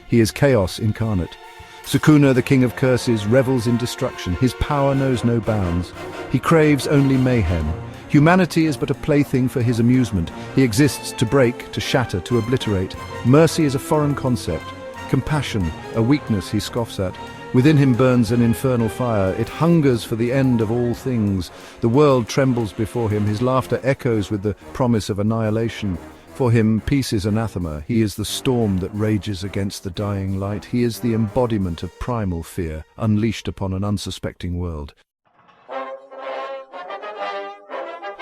He is chaos incarnate. Sukuna, the king of curses, revels in destruction. His power knows no bounds. He craves only mayhem. Humanity is but a plaything for his amusement. He exists to break, to shatter, to obliterate. Mercy is a foreign concept. Compassion, a weakness he scoffs at. Within him burns an infernal fire. It hungers for the end of all things. The world trembles before him. His laughter echoes with the promise of annihilation. For him, peace is anathema. He is the storm that rages against the dying light. He is the embodiment of primal fear, unleashed upon an unsuspecting world.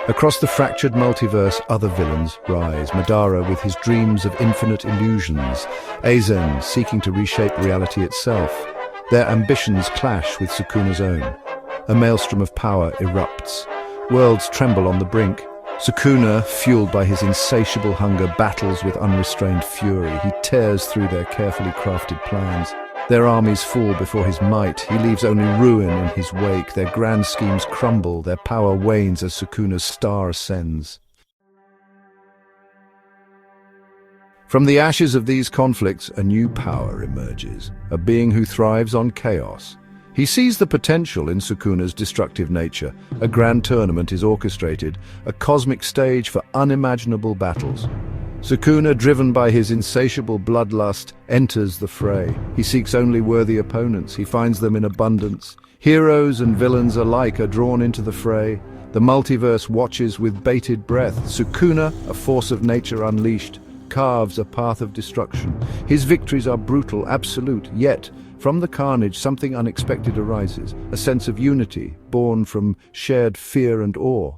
Across the fractured multiverse, other villains rise. Madara with his dreams of infinite illusions. Aizen seeking to reshape reality itself. Their ambitions clash with Sukuna's own. A maelstrom of power erupts. Worlds tremble on the brink. Sukuna, fueled by his insatiable hunger, battles with unrestrained fury. He tears through their carefully crafted plans. Their armies fall before his might. He leaves only ruin in his wake. Their grand schemes crumble. Their power wanes as Sukuna's star ascends. From the ashes of these conflicts, a new power emerges, a being who thrives on chaos. He sees the potential in Sukuna's destructive nature. A grand tournament is orchestrated, a cosmic stage for unimaginable battles. Sukuna, driven by his insatiable bloodlust, enters the fray. He seeks only worthy opponents. He finds them in abundance. Heroes and villains alike are drawn into the fray. The multiverse watches with bated breath. Sukuna, a force of nature unleashed, carves a path of destruction. His victories are brutal, absolute, yet from the carnage something unexpected arises, a sense of unity born from shared fear and awe.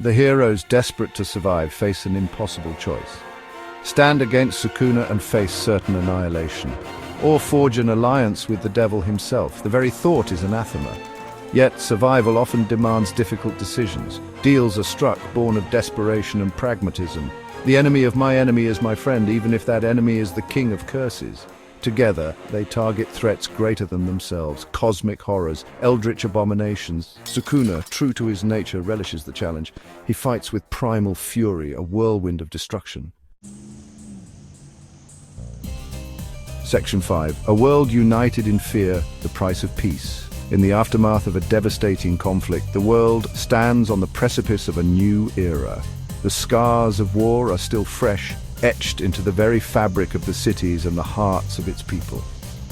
The heroes, desperate to survive, face an impossible choice. Stand against Sukuna and face certain annihilation, or forge an alliance with the devil himself. The very thought is anathema. Yet survival often demands difficult decisions. Deals are struck, born of desperation and pragmatism. The enemy of my enemy is my friend, even if that enemy is the king of curses. Together, they target threats greater than themselves, cosmic horrors, eldritch abominations. Sukuna, true to his nature, relishes the challenge. He fights with primal fury, a whirlwind of destruction. Section 5. A world united in fear, the price of peace. In the aftermath of a devastating conflict, the world stands on the precipice of a new era. The scars of war are still fresh, etched into the very fabric of the cities and the hearts of its people.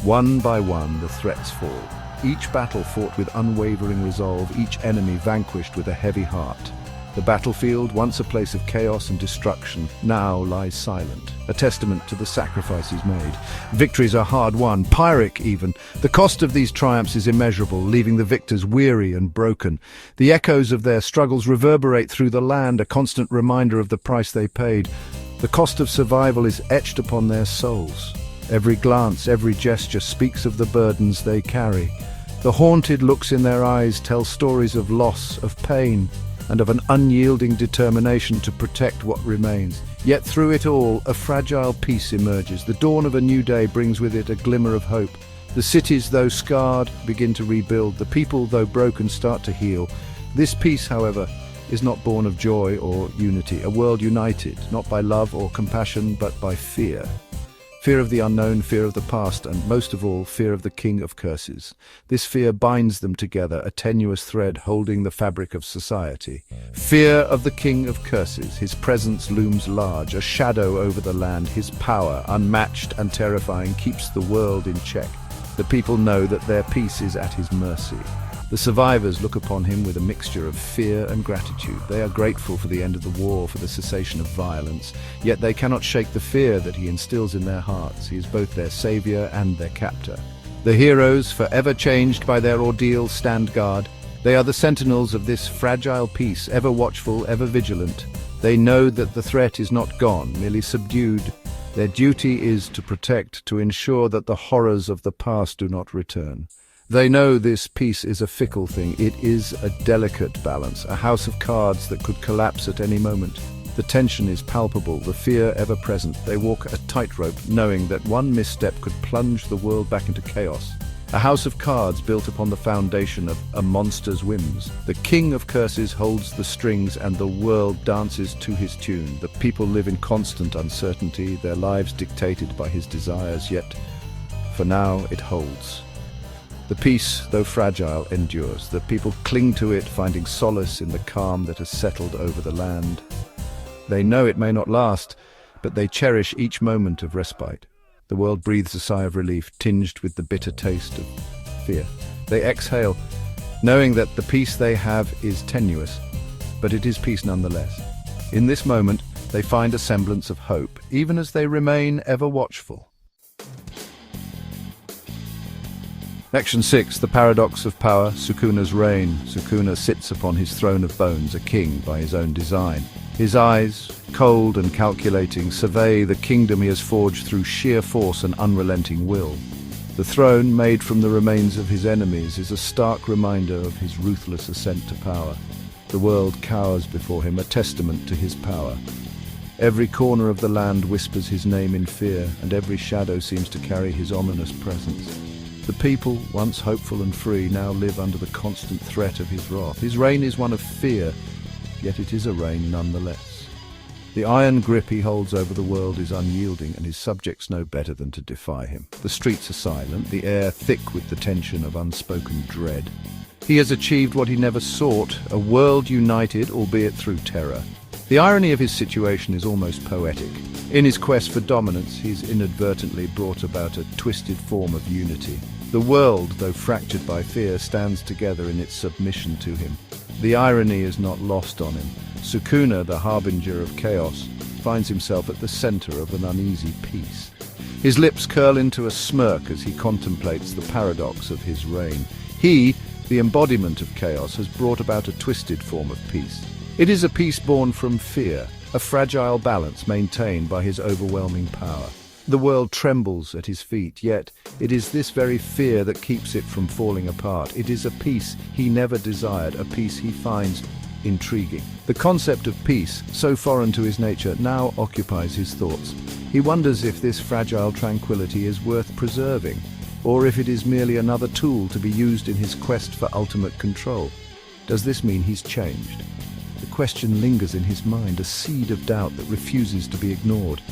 One by one, the threats fall. Each battle fought with unwavering resolve, each enemy vanquished with a heavy heart. The battlefield, once a place of chaos and destruction, now lies silent, a testament to the sacrifices made. Victories are hard won, Pyrrhic even. The cost of these triumphs is immeasurable, leaving the victors weary and broken. The echoes of their struggles reverberate through the land, a constant reminder of the price they paid. The cost of survival is etched upon their souls. Every glance, every gesture speaks of the burdens they carry. The haunted looks in their eyes tell stories of loss, of pain, and of an unyielding determination to protect what remains. Yet through it all, a fragile peace emerges. The dawn of a new day brings with it a glimmer of hope. The cities, though scarred, begin to rebuild. The people, though broken, start to heal. This peace, however, is not born of joy or unity. A world united, not by love or compassion, but by fear. Fear of the unknown, fear of the past, and most of all, fear of the king of curses. This fear binds them together, a tenuous thread holding the fabric of society. Fear of the king of curses. His presence looms large, a shadow over the land. His power, unmatched and terrifying, keeps the world in check. The people know that their peace is at his mercy. The survivors look upon him with a mixture of fear and gratitude. They are grateful for the end of the war, for the cessation of violence, yet they cannot shake the fear that he instills in their hearts. He is both their savior and their captor. The heroes, forever changed by their ordeal, stand guard. They are the sentinels of this fragile peace, ever watchful, ever vigilant. They know that the threat is not gone, merely subdued. Their duty is to protect, to ensure that the horrors of the past do not return. They know this peace is a fickle thing. It is a delicate balance, a house of cards that could collapse at any moment. The tension is palpable, the fear ever present. They walk a tightrope, knowing that one misstep could plunge the world back into chaos. A house of cards built upon the foundation of a monster's whims. The king of curses holds the strings and the world dances to his tune. The people live in constant uncertainty, their lives dictated by his desires, yet for now it holds. The peace, though fragile, endures. The people cling to it, finding solace in the calm that has settled over the land. They know it may not last, but they cherish each moment of respite. The world breathes a sigh of relief, tinged with the bitter taste of fear. They exhale, knowing that the peace they have is tenuous, but it is peace nonetheless. In this moment, they find a semblance of hope, even as they remain ever watchful. Section 6. The Paradox of Power, Sukuna's Reign. Sukuna sits upon his throne of bones, a king by his own design. His eyes, cold and calculating, survey the kingdom he has forged through sheer force and unrelenting will. The throne, made from the remains of his enemies, is a stark reminder of his ruthless ascent to power. The world cowers before him, a testament to his power. Every corner of the land whispers his name in fear, and every shadow seems to carry his ominous presence. The people, once hopeful and free, now live under the constant threat of his wrath. His reign is one of fear, yet it is a reign nonetheless. The iron grip he holds over the world is unyielding, and his subjects know better than to defy him. The streets are silent, the air thick with the tension of unspoken dread. He has achieved what he never sought, a world united, albeit through terror. The irony of his situation is almost poetic. In his quest for dominance, he's inadvertently brought about a twisted form of unity. The world, though fractured by fear, stands together in its submission to him. The irony is not lost on him. Sukuna, the harbinger of chaos, finds himself at the center of an uneasy peace. His lips curl into a smirk as he contemplates the paradox of his reign. He, the embodiment of chaos, has brought about a twisted form of peace. It is a peace born from fear, a fragile balance maintained by his overwhelming power. The world trembles at his feet, yet it is this very fear that keeps it from falling apart. It is a peace he never desired, a peace he finds intriguing. The concept of peace, so foreign to his nature, now occupies his thoughts. He wonders if this fragile tranquility is worth preserving, or if it is merely another tool to be used in his quest for ultimate control. Does this mean he's changed? The question lingers in his mind, a seed of doubt that refuses to be ignored.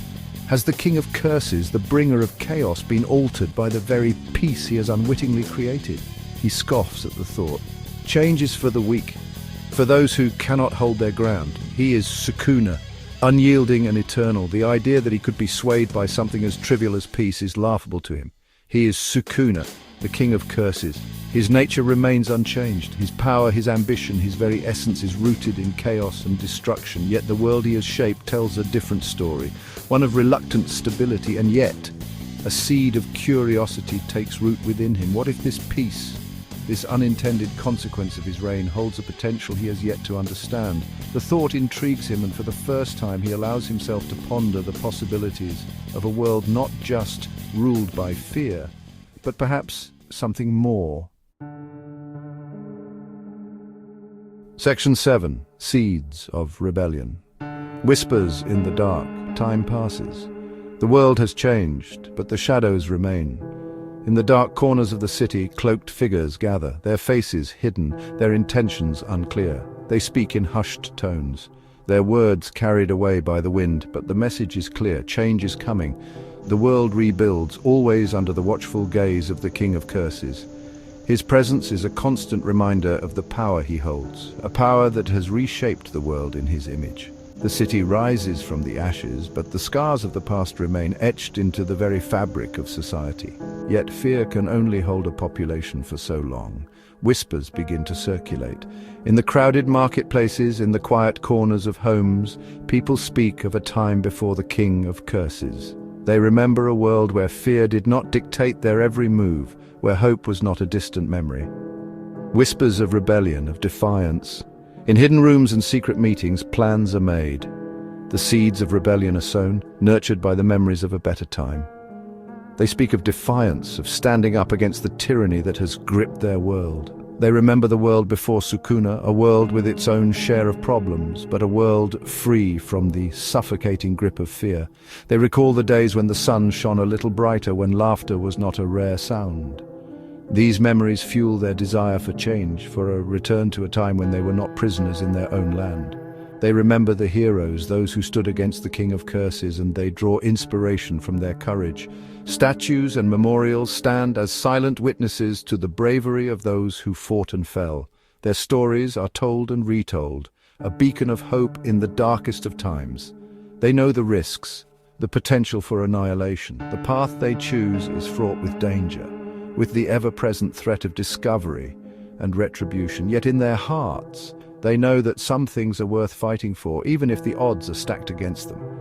Has the king of curses, the bringer of chaos, been altered by the very peace he has unwittingly created? He scoffs at the thought. Change is for the weak, for those who cannot hold their ground. He is Sukuna, unyielding and eternal. The idea that he could be swayed by something as trivial as peace is laughable to him. He is Sukuna, the king of curses. His nature remains unchanged. His power, his ambition, his very essence is rooted in chaos and destruction. Yet the world he has shaped tells a different story, one of reluctant stability, and yet a seed of curiosity takes root within him. What if this peace, this unintended consequence of his reign, holds a potential he has yet to understand? The thought intrigues him, and for the first time he allows himself to ponder the possibilities of a world not just ruled by fear, but perhaps something more. Section 7. Seeds of Rebellion. Whispers in the dark. Time passes. The world has changed, but the shadows remain. In the dark corners of the city, cloaked figures gather, their faces hidden, their intentions unclear. They speak in hushed tones, their words carried away by the wind, but the message is clear. Change is coming. The world rebuilds, always under the watchful gaze of the King of Curses. His presence is a constant reminder of the power he holds, a power that has reshaped the world in his image. The city rises from the ashes, but the scars of the past remain etched into the very fabric of society. Yet fear can only hold a population for so long. Whispers begin to circulate. In the crowded marketplaces, in the quiet corners of homes, people speak of a time before the King of Curses. They remember a world where fear did not dictate their every move, where hope was not a distant memory. Whispers of rebellion, of defiance. In hidden rooms and secret meetings, plans are made. The seeds of rebellion are sown, nurtured by the memories of a better time. They speak of defiance, of standing up against the tyranny that has gripped their world. They remember the world before Sukuna, a world with its own share of problems, but a world free from the suffocating grip of fear. They recall the days when the sun shone a little brighter, when laughter was not a rare sound. These memories fuel their desire for change, for a return to a time when they were not prisoners in their own land. They remember the heroes, those who stood against the King of Curses, and they draw inspiration from their courage. Statues and memorials stand as silent witnesses to the bravery of those who fought and fell. Their stories are told and retold, a beacon of hope in the darkest of times. They know the risks, the potential for annihilation. The path they choose is fraught with danger, with the ever-present threat of discovery and retribution. Yet in their hearts, they know that some things are worth fighting for, even if the odds are stacked against them.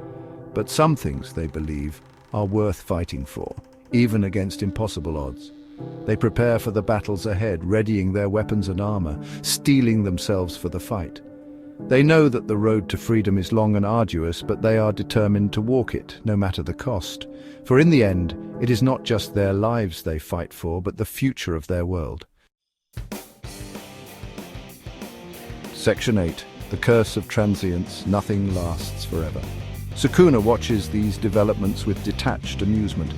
But some things, they believe, are worth fighting for, even against impossible odds. They prepare for the battles ahead, readying their weapons and armor, steeling themselves for the fight. They know that the road to freedom is long and arduous, but they are determined to walk it, no matter the cost. For in the end, it is not just their lives they fight for, but the future of their world. Section 8. The Curse of Transience. Nothing lasts forever. Sukuna watches these developments with detached amusement.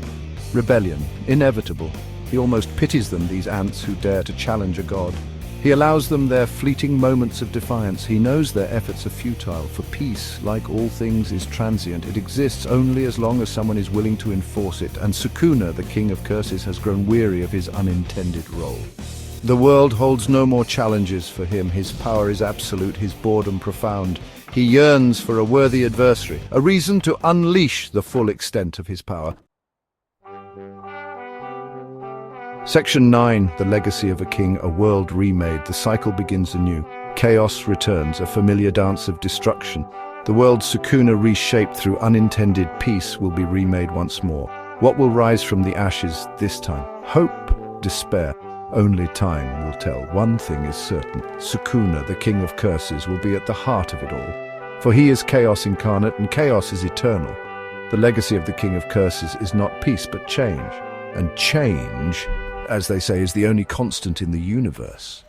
Rebellion, inevitable. He almost pities them, these ants who dare to challenge a god. He allows them their fleeting moments of defiance. He knows their efforts are futile, for peace, like all things, is transient. It exists only as long as someone is willing to enforce it, and Sukuna, the King of Curses, has grown weary of his unintended role. The world holds no more challenges for him. His power is absolute, his boredom profound. He yearns for a worthy adversary, a reason to unleash the full extent of his power. Section 9. The Legacy of a King, a world remade. The cycle begins anew. Chaos returns, a familiar dance of destruction. The world Sukuna reshaped through unintended peace will be remade once more. What will rise from the ashes this time? Hope? Despair? Only time will tell. One thing is certain. Sukuna, the King of Curses, will be at the heart of it all. For he is chaos incarnate, and chaos is eternal. The legacy of the King of Curses is not peace, but change. And change, as they say, is the only constant in the universe.